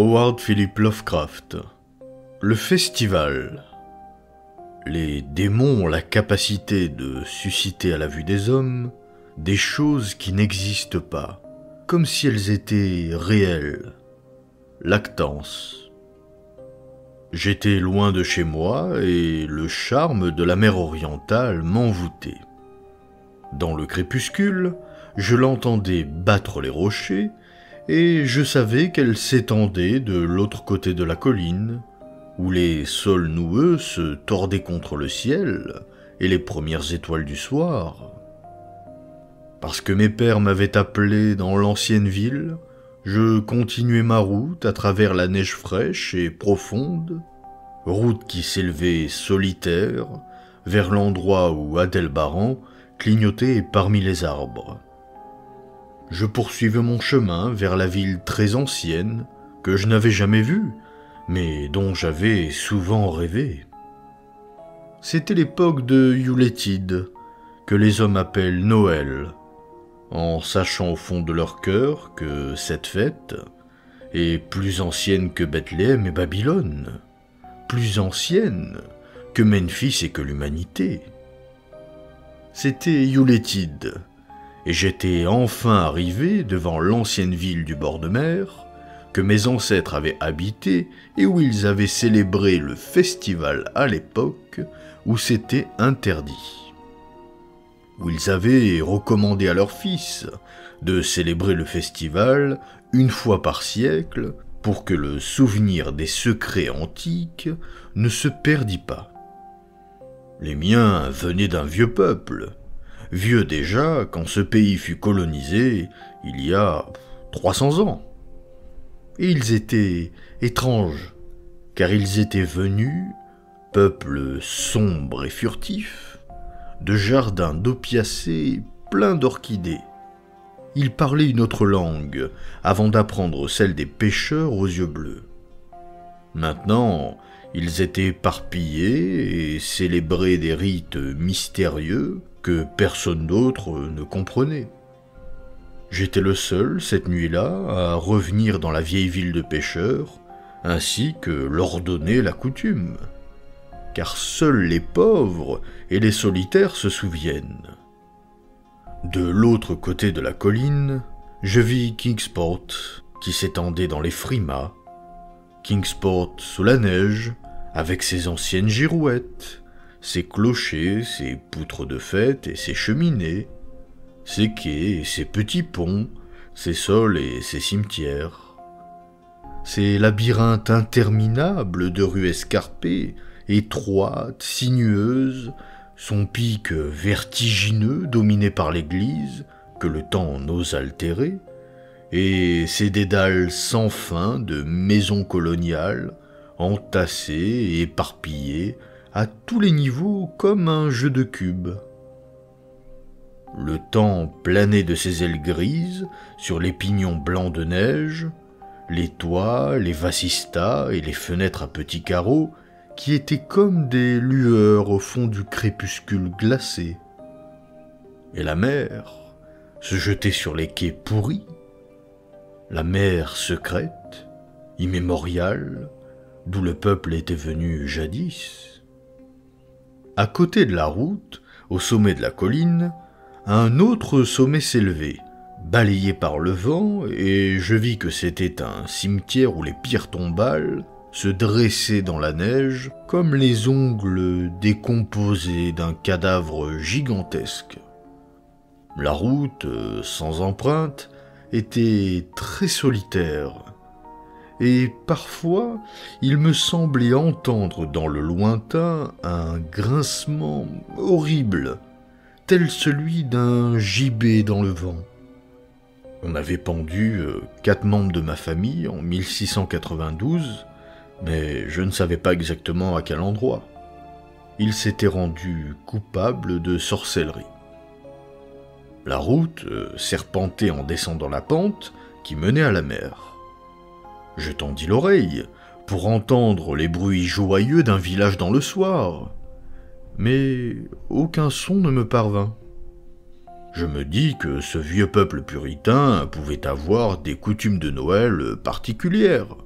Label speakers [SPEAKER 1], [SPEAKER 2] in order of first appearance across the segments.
[SPEAKER 1] Howard Philip Lovecraft. Le festival. Les démons ont la capacité de susciter à la vue des hommes des choses qui n'existent pas, comme si elles étaient réelles. Lactance. J'étais loin de chez moi et le charme de la mer orientale m'envoûtait. Dans le crépuscule, je l'entendais battre les rochers et je savais qu'elle s'étendait de l'autre côté de la colline, où les saules noueux se tordaient contre le ciel et les premières étoiles du soir. Parce que mes pères m'avaient appelé dans l'ancienne ville, je continuais ma route à travers la neige fraîche et profonde, route qui s'élevait solitaire vers l'endroit où Adalbaran clignotait parmi les arbres. Je poursuivais mon chemin vers la ville très ancienne que je n'avais jamais vue, mais dont j'avais souvent rêvé. C'était l'époque de Yuletide, que les hommes appellent Noël, en sachant au fond de leur cœur que cette fête est plus ancienne que Bethléem et Babylone, plus ancienne que Memphis et que l'humanité. C'était Yuletide, et j'étais enfin arrivé devant l'ancienne ville du bord de mer que mes ancêtres avaient habitée et où ils avaient célébré le festival à l'époque où c'était interdit. Où ils avaient recommandé à leurs fils de célébrer le festival une fois par siècle pour que le souvenir des secrets antiques ne se perdît pas. Les miens venaient d'un vieux peuple, vieux déjà quand ce pays fut colonisé il y a 300 ans. Et ils étaient étranges, car ils étaient venus, peuple sombre et furtif, de jardins d'opiacés pleins d'orchidées. Ils parlaient une autre langue avant d'apprendre celle des pêcheurs aux yeux bleus. Maintenant, ils étaient éparpillés et célébraient des rites mystérieux que personne d'autre ne comprenait. J'étais le seul, cette nuit-là, à revenir dans la vieille ville de pêcheurs, ainsi que l'ordonnait la coutume. Car seuls les pauvres et les solitaires se souviennent. De l'autre côté de la colline, je vis Kingsport, qui s'étendait dans les frimas. Kingsport sous la neige, avec ses anciennes girouettes, ses clochers, ses poutres de fête et ses cheminées, ses quais et ses petits ponts, ses sols et ses cimetières. Ces labyrinthes interminables de rues escarpées, étroites, sinueuses, son pic vertigineux dominé par l'église, que le temps n'ose altérer, et ces dédales sans fin de maisons coloniales, entassées et éparpillées à tous les niveaux comme un jeu de cubes. Le temps planait de ses ailes grises sur les pignons blancs de neige, les toits, les vasistas et les fenêtres à petits carreaux qui étaient comme des lueurs au fond du crépuscule glacé. Et la mer se jetait sur les quais pourris, la mer secrète, immémoriale, d'où le peuple était venu jadis. À côté de la route, au sommet de la colline, un autre sommet s'élevait, balayé par le vent, et je vis que c'était un cimetière où les pierres tombales se dressaient dans la neige comme les ongles décomposés d'un cadavre gigantesque. La route, sans empreinte, était très solitaire, et parfois il me semblait entendre dans le lointain un grincement horrible, tel celui d'un gibet dans le vent. On avait pendu 4 membres de ma famille en 1692, mais je ne savais pas exactement à quel endroit. Ils s'étaient rendus coupables de sorcellerie. La route serpentait en descendant la pente qui menait à la mer. Je tendis l'oreille pour entendre les bruits joyeux d'un village dans le soir, mais aucun son ne me parvint. Je me dis que ce vieux peuple puritain pouvait avoir des coutumes de Noël particulières,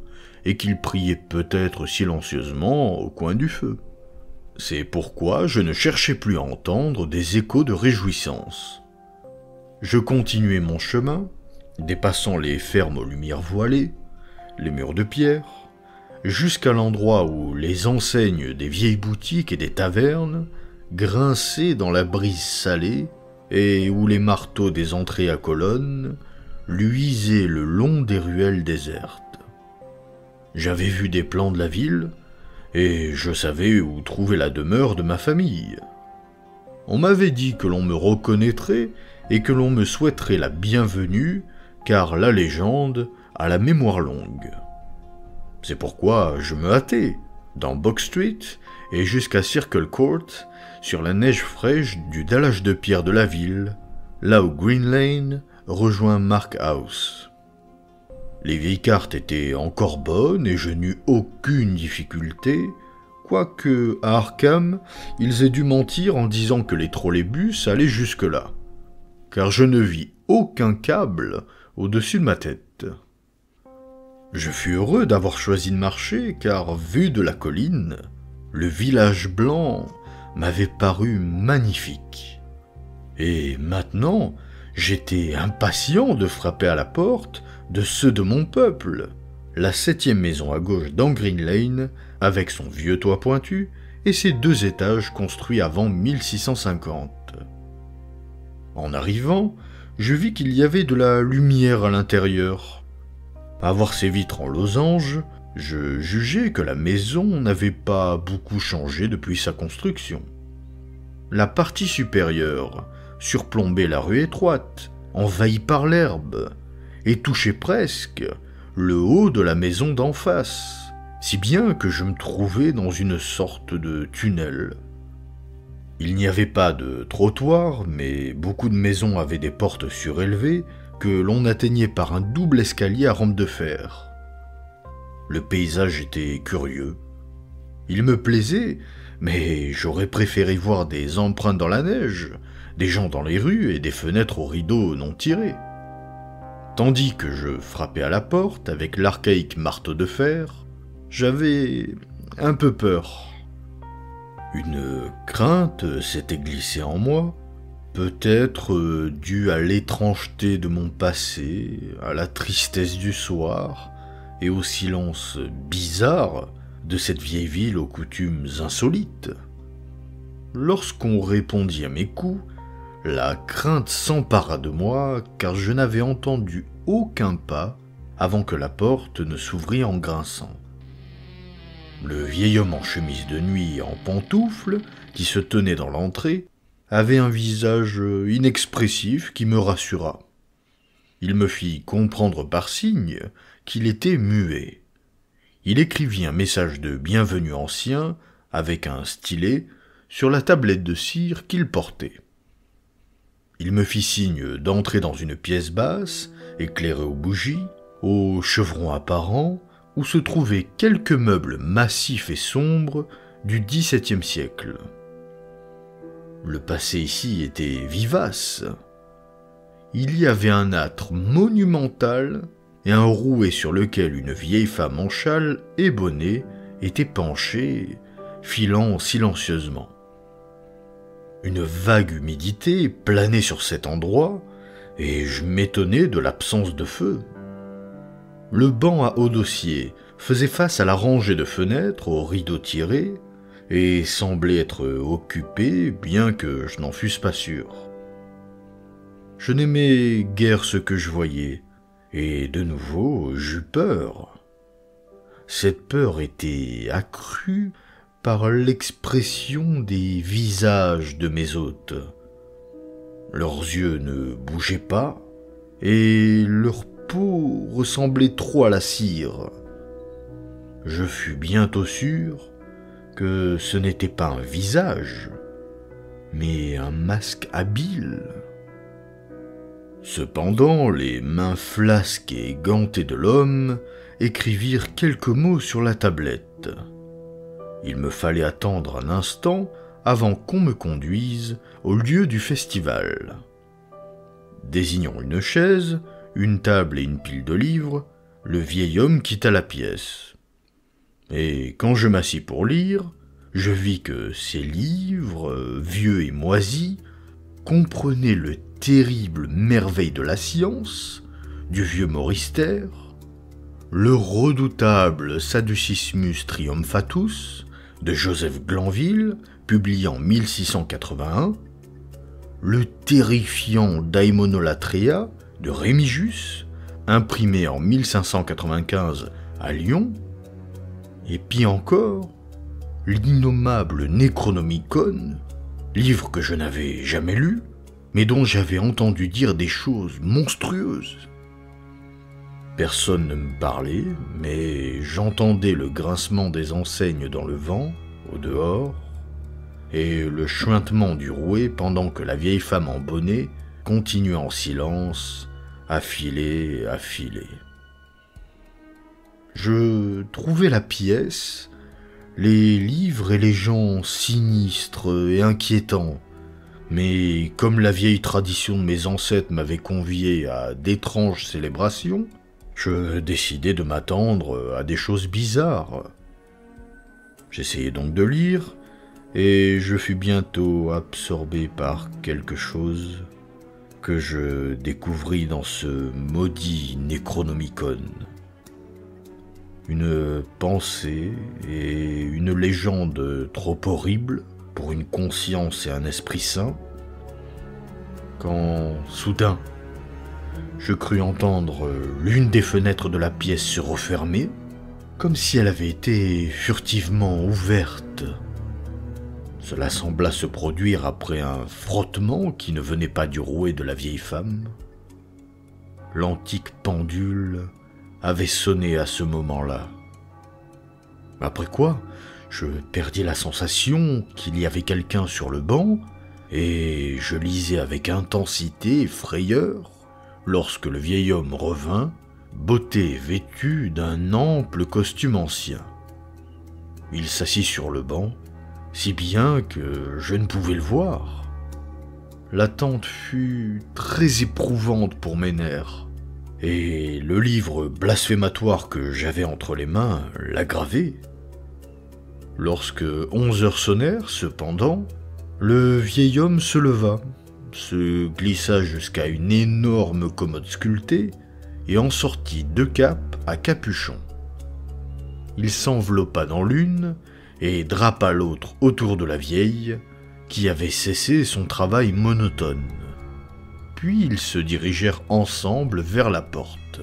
[SPEAKER 1] et qu'il priait peut-être silencieusement au coin du feu. C'est pourquoi je ne cherchais plus à entendre des échos de réjouissance. Je continuai mon chemin, dépassant les fermes aux lumières voilées, les murs de pierre, jusqu'à l'endroit où les enseignes des vieilles boutiques et des tavernes grinçaient dans la brise salée et où les marteaux des entrées à colonnes luisaient le long des ruelles désertes. J'avais vu des plans de la ville, et je savais où trouver la demeure de ma famille. On m'avait dit que l'on me reconnaîtrait et que l'on me souhaiterait la bienvenue, car la légende a la mémoire longue. C'est pourquoi je me hâtai, dans Box Street et jusqu'à Circle Court, sur la neige fraîche du dallage de pierre de la ville, là où Green Lane rejoint Mark House. Les vieilles cartes étaient encore bonnes et je n'eus aucune difficulté, quoique à Arkham, ils aient dû mentir en disant que les trolleybus allaient jusque-là, car je ne vis aucun câble au-dessus de ma tête. Je fus heureux d'avoir choisi de marcher, car vu de la colline, le village blanc m'avait paru magnifique. Et maintenant, j'étais impatient de frapper à la porte de ceux de mon peuple, la 7e maison à gauche dans Green Lane, avec son vieux toit pointu et ses 2 étages construits avant 1650. En arrivant, je vis qu'il y avait de la lumière à l'intérieur. À voir ses vitres en losange, je jugeai que la maison n'avait pas beaucoup changé depuis sa construction. La partie supérieure surplombait la rue étroite, envahie par l'herbe, et touchait presque le haut de la maison d'en face, si bien que je me trouvais dans une sorte de tunnel. Il n'y avait pas de trottoir, mais beaucoup de maisons avaient des portes surélevées que l'on atteignait par un double escalier à rampe de fer. Le paysage était curieux. Il me plaisait, mais j'aurais préféré voir des empreintes dans la neige, des gens dans les rues et des fenêtres aux rideaux non tirés. Tandis que je frappais à la porte avec l'archaïque marteau de fer, j'avais un peu peur. Une crainte s'était glissée en moi, peut-être due à l'étrangeté de mon passé, à la tristesse du soir et au silence bizarre de cette vieille ville aux coutumes insolites. Lorsqu'on répondit à mes coups, la crainte s'empara de moi, car je n'avais entendu aucun pas avant que la porte ne s'ouvrît en grinçant. Le vieil homme en chemise de nuit et en pantoufles, qui se tenait dans l'entrée, avait un visage inexpressif qui me rassura. Il me fit comprendre par signe qu'il était muet. Il écrivit un message de bienvenue ancien, avec un stylet, sur la tablette de cire qu'il portait. Il me fit signe d'entrer dans une pièce basse, éclairée aux bougies, aux chevrons apparents, où se trouvaient quelques meubles massifs et sombres du XVIIe siècle. Le passé ici était vivace. Il y avait un âtre monumental et un rouet sur lequel une vieille femme en châle et bonnet était penchée, filant silencieusement. Une vague humidité planait sur cet endroit, et je m'étonnais de l'absence de feu. Le banc à haut dossier faisait face à la rangée de fenêtres aux rideaux tirés, et semblait être occupé, bien que je n'en fusse pas sûr. Je n'aimais guère ce que je voyais, et de nouveau j'eus peur. Cette peur était accrue par l'expression des visages de mes hôtes. Leurs yeux ne bougeaient pas, et leur peau ressemblait trop à la cire. Je fus bientôt sûr que ce n'était pas un visage, mais un masque habile. Cependant, les mains flasques et gantées de l'homme écrivirent quelques mots sur la tablette. Il me fallait attendre un instant avant qu'on me conduise au lieu du festival. Désignant une chaise, une table et une pile de livres, le vieil homme quitta la pièce. Et quand je m'assis pour lire, je vis que ces livres, vieux et moisis, comprenaient le terrible merveille de la science, du vieux Morister, le redoutable Sadducismus Triumphatus de Joseph Glanville, publié en 1681, le terrifiant Daimonolatria de Rémigius, imprimé en 1595 à Lyon, et puis encore l'innommable Necronomicon, livre que je n'avais jamais lu, mais dont j'avais entendu dire des choses monstrueuses. Personne ne me parlait, mais j'entendais le grincement des enseignes dans le vent, au dehors, et le chuintement du rouet pendant que la vieille femme en bonnet continuait en silence à filer, à filer. Je trouvais la pièce, les livres et les gens sinistres et inquiétants, mais comme la vieille tradition de mes ancêtres m'avait convié à d'étranges célébrations, je décidai de m'attendre à des choses bizarres. J'essayai donc de lire, et je fus bientôt absorbé par quelque chose que je découvris dans ce maudit Necronomicon. Une pensée et une légende trop horribles pour une conscience et un esprit sain, quand, soudain, je crus entendre l'une des fenêtres de la pièce se refermer, comme si elle avait été furtivement ouverte. Cela sembla se produire après un frottement qui ne venait pas du rouet de la vieille femme. L'antique pendule avait sonné à ce moment-là. Après quoi, je perdis la sensation qu'il y avait quelqu'un sur le banc, et je lisais avec intensité et frayeur lorsque le vieil homme revint, botté vêtu d'un ample costume ancien. Il s'assit sur le banc, si bien que je ne pouvais le voir. L'attente fut très éprouvante pour mes nerfs, et le livre blasphématoire que j'avais entre les mains l'aggravait. Lorsque 11 heures sonnèrent, cependant, le vieil homme se leva, se glissa jusqu'à une énorme commode sculptée et en sortit 2 capes à capuchon. Il s'enveloppa dans l'une et drapa l'autre autour de la vieille, qui avait cessé son travail monotone. Puis ils se dirigèrent ensemble vers la porte.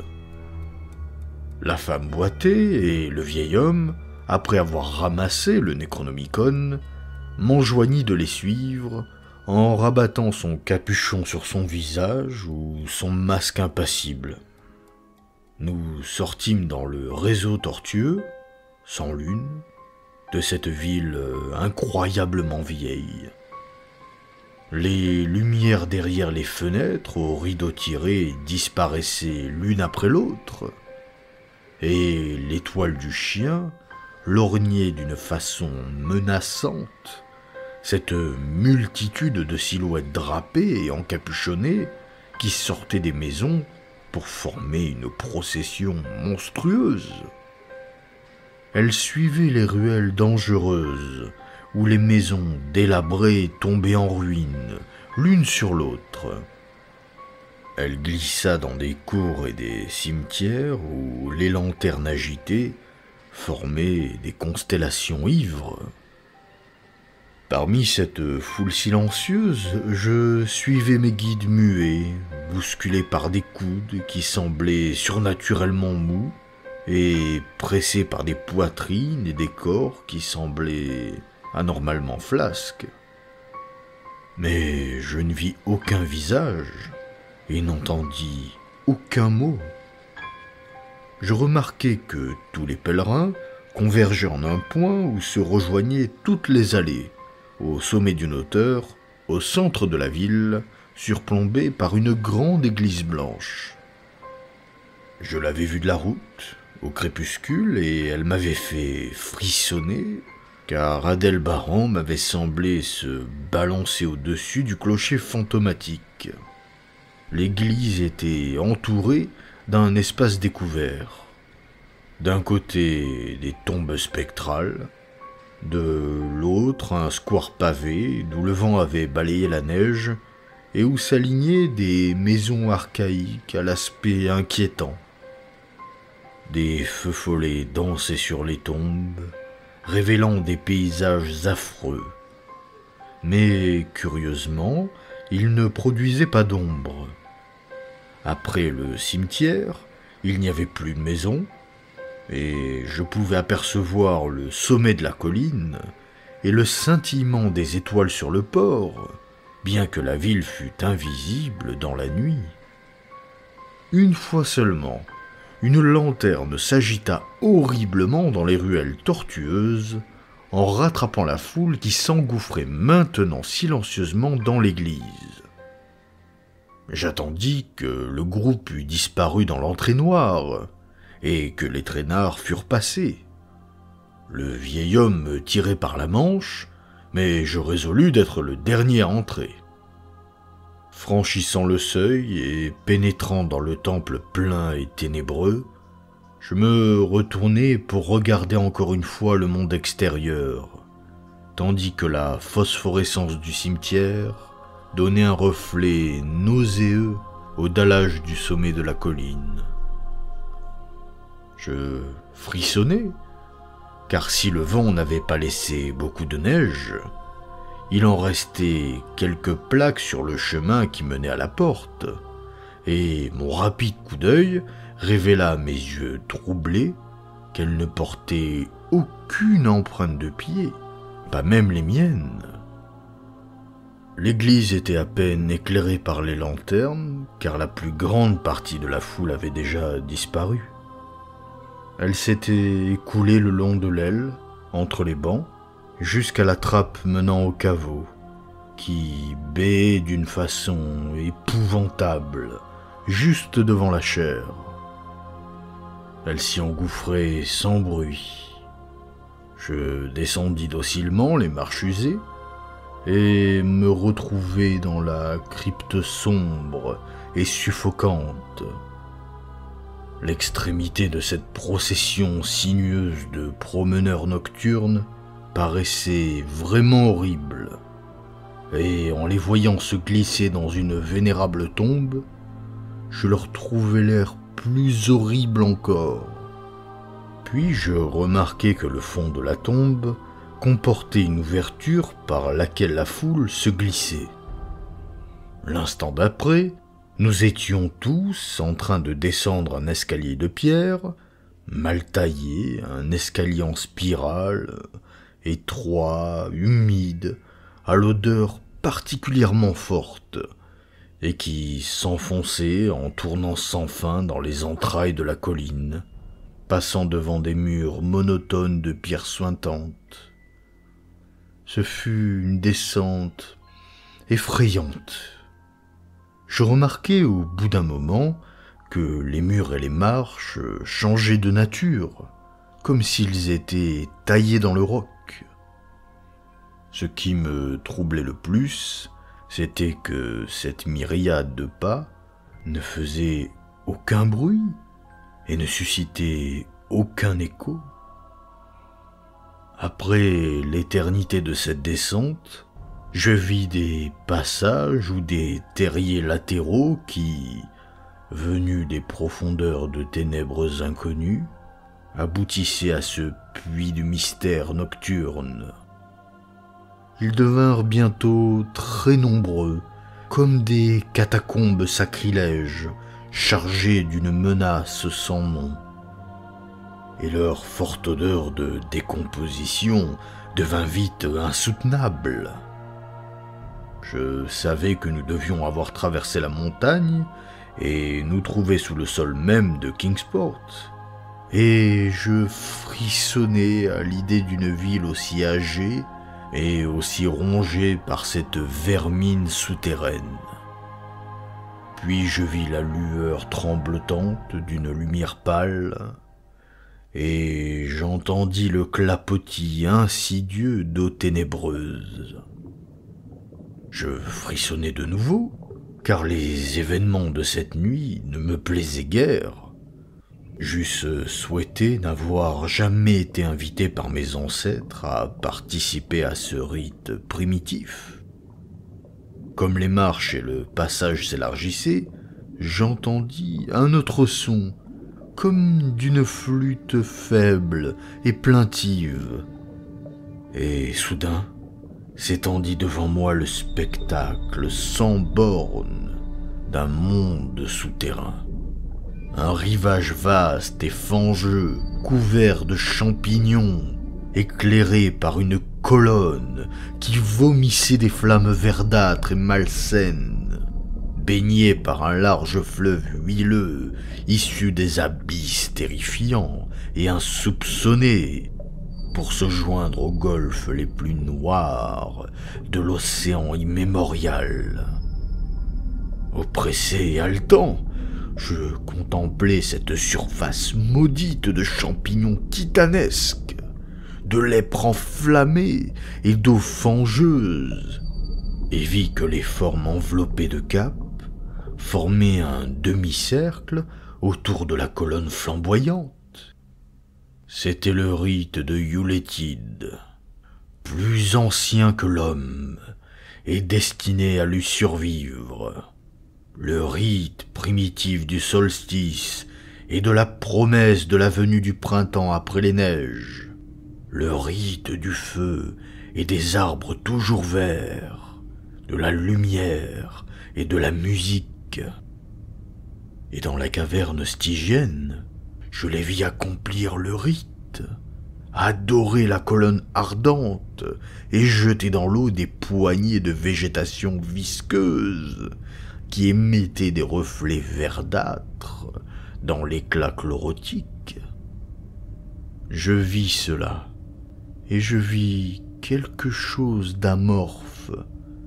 [SPEAKER 1] La femme boitait et le vieil homme, après avoir ramassé le Necronomicon, m'enjoignit de les suivre en rabattant son capuchon sur son visage ou son masque impassible. Nous sortîmes dans le réseau tortueux, sans lune, de cette ville incroyablement vieille. Les lumières derrière les fenêtres aux rideaux tirés disparaissaient l'une après l'autre, et l'étoile du chien lorgnait d'une façon menaçante cette multitude de silhouettes drapées et encapuchonnées qui sortaient des maisons pour former une procession monstrueuse. Elle suivait les ruelles dangereuses où les maisons délabrées tombaient en ruine, l'une sur l'autre. Elle glissa dans des cours et des cimetières où les lanternes agitées formaient des constellations ivres. Parmi cette foule silencieuse, je suivais mes guides muets, bousculés par des coudes qui semblaient surnaturellement mous, et pressés par des poitrines et des corps qui semblaient anormalement flasques. Mais je ne vis aucun visage et n'entendis aucun mot. Je remarquai que tous les pèlerins convergeaient en un point où se rejoignaient toutes les allées, au sommet d'une hauteur, au centre de la ville, surplombée par une grande église blanche. Je l'avais vue de la route, au crépuscule, et elle m'avait fait frissonner, car Adalbaran m'avait semblé se balancer au-dessus du clocher fantomatique. L'église était entourée d'un espace découvert. D'un côté, des tombes spectrales, de l'autre, un square pavé d'où le vent avait balayé la neige et où s'alignaient des maisons archaïques à l'aspect inquiétant. Des feux follets dansaient sur les tombes, révélant des paysages affreux. Mais, curieusement, ils ne produisaient pas d'ombre. Après le cimetière, il n'y avait plus de maison, et je pouvais apercevoir le sommet de la colline et le scintillement des étoiles sur le port, bien que la ville fût invisible dans la nuit. Une fois seulement, une lanterne s'agita horriblement dans les ruelles tortueuses, en rattrapant la foule qui s'engouffrait maintenant silencieusement dans l'église. J'attendis que le groupe eût disparu dans l'entrée noire, et que les traînards furent passés. Le vieil homme me tirait par la manche, mais je résolus d'être le dernier à entrer. Franchissant le seuil et pénétrant dans le temple plein et ténébreux, je me retournai pour regarder encore une fois le monde extérieur, tandis que la phosphorescence du cimetière donnait un reflet nauséeux au dallage du sommet de la colline. Je frissonnais, car si le vent n'avait pas laissé beaucoup de neige, il en restait quelques plaques sur le chemin qui menait à la porte, et mon rapide coup d'œil révéla à mes yeux troublés qu'elle ne portait aucune empreinte de pied, pas même les miennes. L'église était à peine éclairée par les lanternes, car la plus grande partie de la foule avait déjà disparu. Elle s'était écoulée le long de l'aile, entre les bancs, jusqu'à la trappe menant au caveau, qui béait d'une façon épouvantable, juste devant la chaire. Elle s'y engouffrait sans bruit. Je descendis docilement les marches usées et me retrouvai dans la crypte sombre et suffocante. L'extrémité de cette procession sinueuse de promeneurs nocturnes paraissait vraiment horrible, et en les voyant se glisser dans une vénérable tombe, je leur trouvais l'air plus horrible encore. Puis je remarquai que le fond de la tombe comportait une ouverture par laquelle la foule se glissait. L'instant d'après, nous étions tous en train de descendre un escalier de pierre, mal taillé, un escalier en spirale, étroit, humide, à l'odeur particulièrement forte, et qui s'enfonçait en tournant sans fin dans les entrailles de la colline, passant devant des murs monotones de pierres suintantes. Ce fut une descente effrayante. Je remarquai au bout d'un moment que les murs et les marches changeaient de nature, comme s'ils étaient taillés dans le roc. Ce qui me troublait le plus, c'était que cette myriade de pas ne faisait aucun bruit et ne suscitait aucun écho. Après l'éternité de cette descente, je vis des passages ou des terriers latéraux qui, venus des profondeurs de ténèbres inconnues, aboutissaient à ce puits du mystère nocturne. Ils devinrent bientôt très nombreux, comme des catacombes sacrilèges, chargées d'une menace sans nom. Et leur forte odeur de décomposition devint vite insoutenable. Je savais que nous devions avoir traversé la montagne et nous trouver sous le sol même de Kingsport. Et je frissonnais à l'idée d'une ville aussi âgée et aussi rongée par cette vermine souterraine. Puis je vis la lueur tremblotante d'une lumière pâle, et j'entendis le clapotis insidieux d'eau ténébreuse. Je frissonnai de nouveau, car les événements de cette nuit ne me plaisaient guère. J'eusse souhaité n'avoir jamais été invité par mes ancêtres à participer à ce rite primitif. Comme les marches et le passage s'élargissaient, j'entendis un autre son, comme d'une flûte faible et plaintive. Et soudain, s'étendit devant moi le spectacle sans bornes d'un monde souterrain. Un rivage vaste et fangeux, couvert de champignons, éclairé par une colonne qui vomissait des flammes verdâtres et malsaines, baigné par un large fleuve huileux, issu des abysses terrifiants et insoupçonnés, pour se joindre aux golfes les plus noirs de l'océan immémorial. Oppressé et haletant, je contemplais cette surface maudite de champignons titanesques, de lèpre enflammée et d'eau fangeuse, et vis que les formes enveloppées de capes formaient un demi-cercle autour de la colonne flamboyante. C'était le rite de Yuletide, plus ancien que l'homme et destiné à lui survivre. Le rite primitif du solstice et de la promesse de la venue du printemps après les neiges. Le rite du feu et des arbres toujours verts, de la lumière et de la musique. Et dans la caverne stygienne, je les vis accomplir le rite, adorer la colonne ardente et jeter dans l'eau des poignées de végétation visqueuse qui émettaient des reflets verdâtres dans l'éclat chlorotique. Je vis cela, et je vis quelque chose d'amorphe,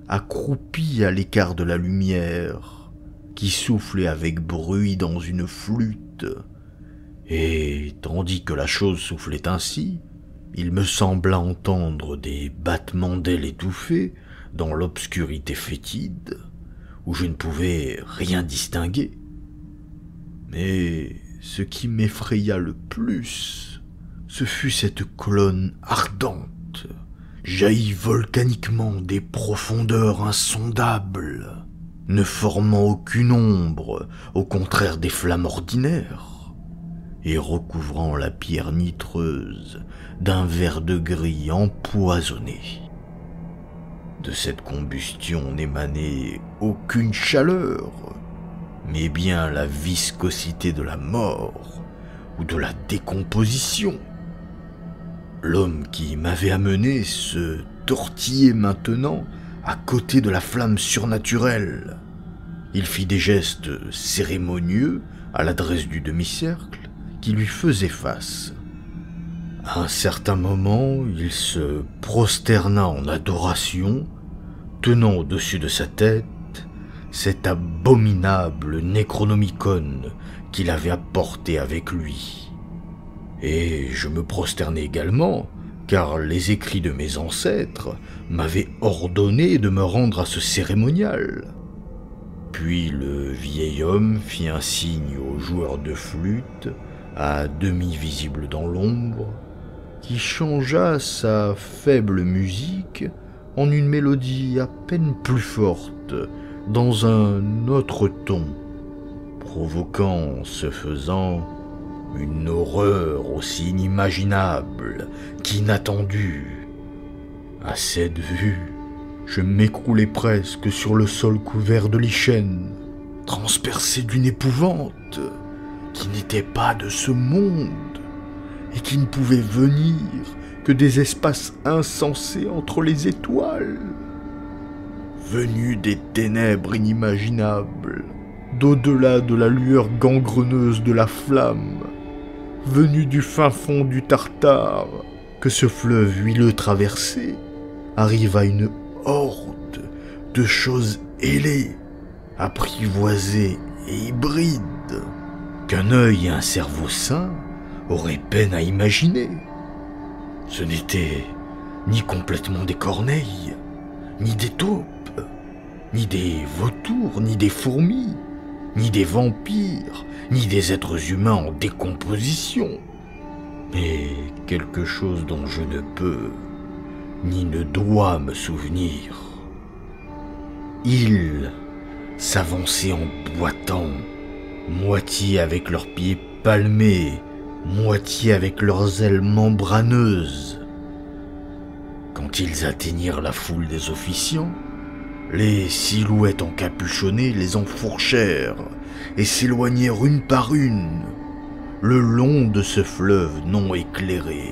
[SPEAKER 1] accroupi à l'écart de la lumière, qui soufflait avec bruit dans une flûte, et tandis que la chose soufflait ainsi, il me sembla entendre des battements d'ailes étouffés dans l'obscurité fétide, où je ne pouvais rien distinguer. Mais ce qui m'effraya le plus, ce fut cette colonne ardente, jaillie volcaniquement des profondeurs insondables, ne formant aucune ombre, au contraire des flammes ordinaires, et recouvrant la pierre nitreuse d'un vert de gris empoisonné. De cette combustion n'émanait aucune chaleur, mais bien la viscosité de la mort ou de la décomposition. L'homme qui m'avait amené se tortillait maintenant à côté de la flamme surnaturelle. Il fit des gestes cérémonieux à l'adresse du demi-cercle qui lui faisait face. À un certain moment, il se prosterna en adoration, tenant au-dessus de sa tête cet abominable Necronomicon qu'il avait apporté avec lui. Et je me prosternai également, car les écrits de mes ancêtres m'avaient ordonné de me rendre à ce cérémonial. Puis le vieil homme fit un signe au joueur de flûte, à demi visible dans l'ombre, qui changea sa faible musique en une mélodie à peine plus forte, dans un autre ton, provoquant, ce faisant, une horreur aussi inimaginable qu'inattendue. À cette vue, je m'écroulai presque sur le sol couvert de lichen, transpercé d'une épouvante qui n'était pas de ce monde et qui ne pouvait venir que des espaces insensés entre les étoiles. Venu des ténèbres inimaginables, d'au-delà de la lueur gangreneuse de la flamme, venu du fin fond du Tartare, que ce fleuve huileux traversait, arriva une horde de choses ailées, apprivoisées et hybrides, qu'un œil et un cerveau sain auraient peine à imaginer. Ce n'étaient ni complètement des corneilles, ni des taupes, ni des vautours, ni des fourmis, ni des vampires, ni des êtres humains en décomposition, mais quelque chose dont je ne peux ni ne dois me souvenir. Ils s'avançaient en boitant, moitié avec leurs pieds palmés, moitié avec leurs ailes membraneuses. Quand ils atteignirent la foule des officiants, les silhouettes encapuchonnées les enfourchèrent et s'éloignèrent une par une, le long de ce fleuve non éclairé,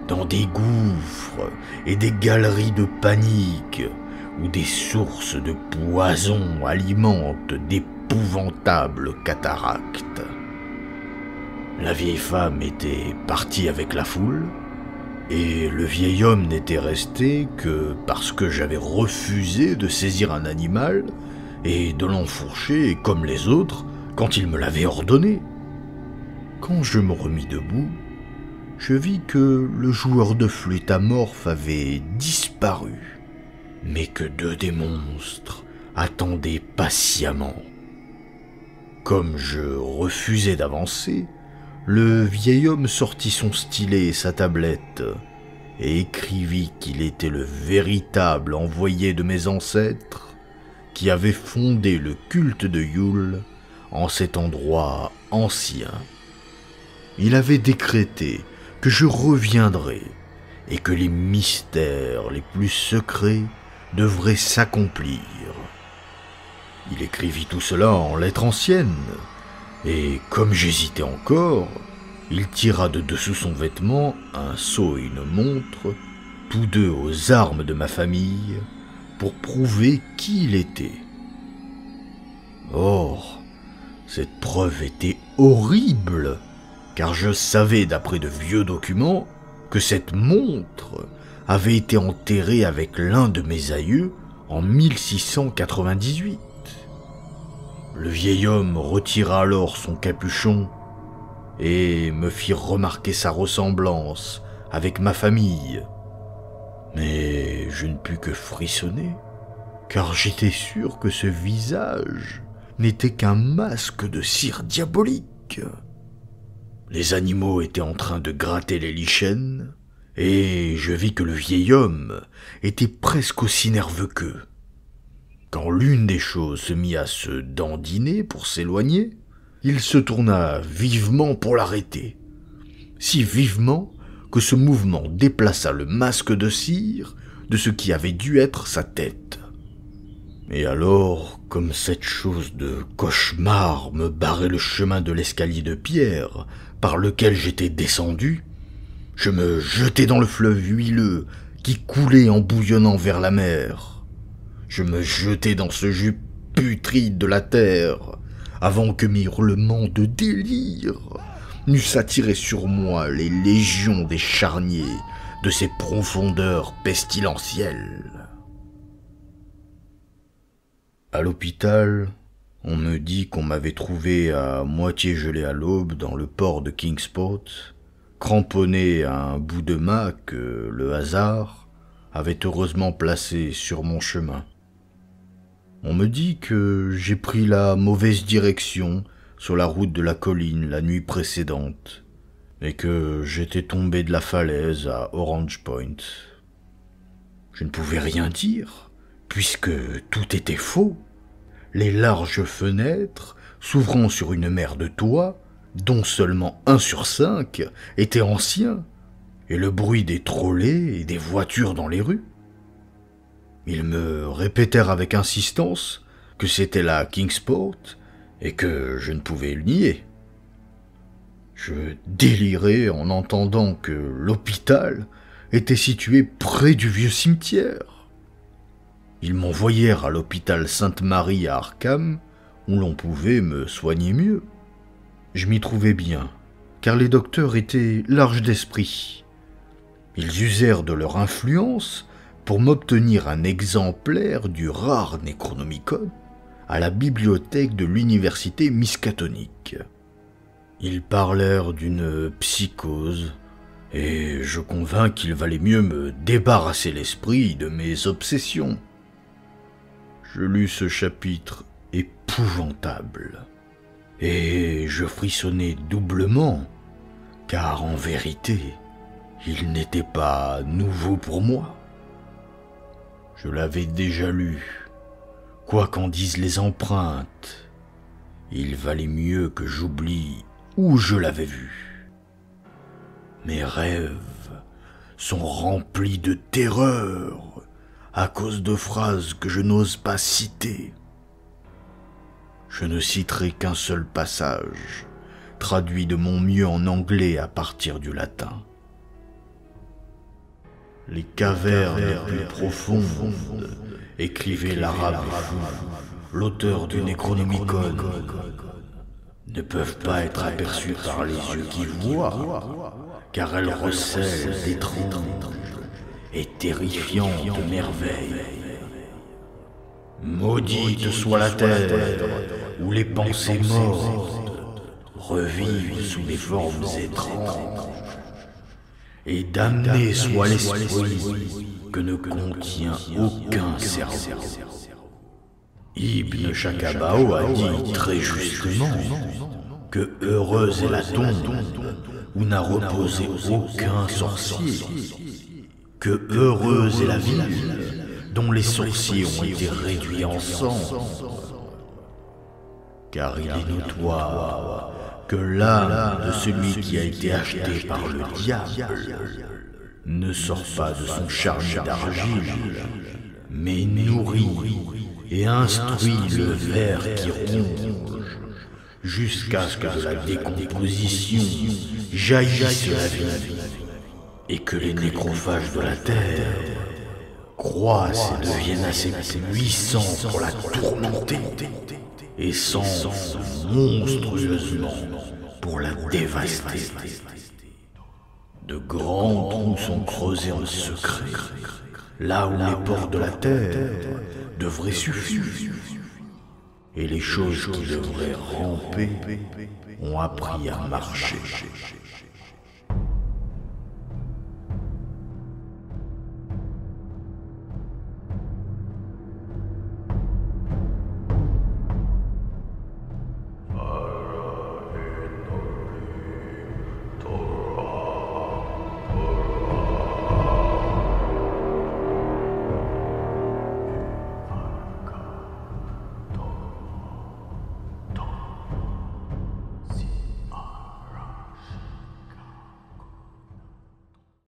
[SPEAKER 1] dans des gouffres et des galeries de panique, où des sources de poison alimentent d'épouvantables cataractes. La vieille femme était partie avec la foule, et le vieil homme n'était resté que parce que j'avais refusé de saisir un animal et de l'enfourcher comme les autres quand il me l'avait ordonné. Quand je me remis debout, je vis que le joueur de flûte amorphe avait disparu, mais que deux des monstres attendaient patiemment. Comme je refusais d'avancer, le vieil homme sortit son stylet et sa tablette et écrivit qu'il était le véritable envoyé de mes ancêtres qui avait fondé le culte de Yule en cet endroit ancien. Il avait décrété que je reviendrais et que les mystères les plus secrets devraient s'accomplir. Il écrivit tout cela en lettres anciennes, et comme j'hésitais encore, il tira de dessous son vêtement un sceau et une montre, tous deux aux armes de ma famille, pour prouver qui il était. Or, cette preuve était horrible, car je savais d'après de vieux documents que cette montre avait été enterrée avec l'un de mes aïeux en 1698. Le vieil homme retira alors son capuchon et me fit remarquer sa ressemblance avec ma famille. Mais je ne pus que frissonner, car j'étais sûr que ce visage n'était qu'un masque de cire diabolique. Les animaux étaient en train de gratter les lichens, et je vis que le vieil homme était presque aussi nerveux qu'eux. Quand l'une des choses se mit à se dandiner pour s'éloigner, il se tourna vivement pour l'arrêter, si vivement que ce mouvement déplaça le masque de cire de ce qui avait dû être sa tête. Et alors, comme cette chose de cauchemar me barrait le chemin de l'escalier de pierre par lequel j'étais descendu, je me jetai dans le fleuve huileux qui coulait en bouillonnant vers la mer. Je me jetai dans ce jus putride de la terre, avant que mes hurlements de délire n'eussent attiré sur moi les légions des charniers de ces profondeurs pestilentielles. À l'hôpital, on me dit qu'on m'avait trouvé à moitié gelé à l'aube dans le port de Kingsport, cramponné à un bout de mât que le hasard avait heureusement placé sur mon chemin. On me dit que j'ai pris la mauvaise direction sur la route de la colline la nuit précédente, et que j'étais tombé de la falaise à Orange Point. Je ne pouvais rien dire, puisque tout était faux. Les larges fenêtres, s'ouvrant sur une mer de toits, dont seulement 1 sur 5 était ancien, et le bruit des trolleys et des voitures dans les rues. Ils me répétèrent avec insistance que c'était la Kingsport et que je ne pouvais le nier. Je délirais en entendant que l'hôpital était situé près du vieux cimetière. Ils m'envoyèrent à l'hôpital Sainte-Marie à Arkham, où l'on pouvait me soigner mieux. Je m'y trouvais bien, car les docteurs étaient larges d'esprit. Ils usèrent de leur influence pour m'obtenir un exemplaire du rare Necronomicon à la bibliothèque de l'université miskatonique. Ils parlèrent d'une psychose, et je convins qu'il valait mieux me débarrasser l'esprit de mes obsessions. Je lus ce chapitre épouvantable. Et je frissonnais doublement, car en vérité, il n'était pas nouveau pour moi. Je l'avais déjà lu, quoi qu'en disent les empreintes. Il valait mieux que j'oublie où je l'avais vu. Mes rêves sont remplis de terreur à cause de phrases que je n'ose pas citer. Je ne citerai qu'un seul passage, traduit de mon mieux en anglais à partir du latin. Les cavernes les plus profondes, écrivait l'arabe fou, l'auteur du Necronomicon, ne peuvent pas être aperçues par les yeux qui voient, car elles recèlent d'étranges et terrifiantes merveilles. Maudite soit la terre où les pensées mortes revivent sous des formes étranges, et damné soit l'esprit que ne contient aucun cerveau. Ibn Shakabao a dit très justement que heureuse est la tombe où n'a reposé aucun sorcier, que heureuse est la ville dont les sorciers ont été réduits en sang, car il est notoire que l'âme de celui qui a été acheté par le diable ne sort pas de son charnier d'argile, mais nourrit et instruit le ver qui ronge, jusqu'à ce que de la décomposition jaillisse la vie, et que les nécrophages de la terre croissent et deviennent assez puissants pour la tourmenter, et s'enflent monstrueusement pour la dévaster. De grands trous sont creusés en secret, là où les portes de la terre devraient suffire, et les choses qui devraient ramper ont appris à marcher.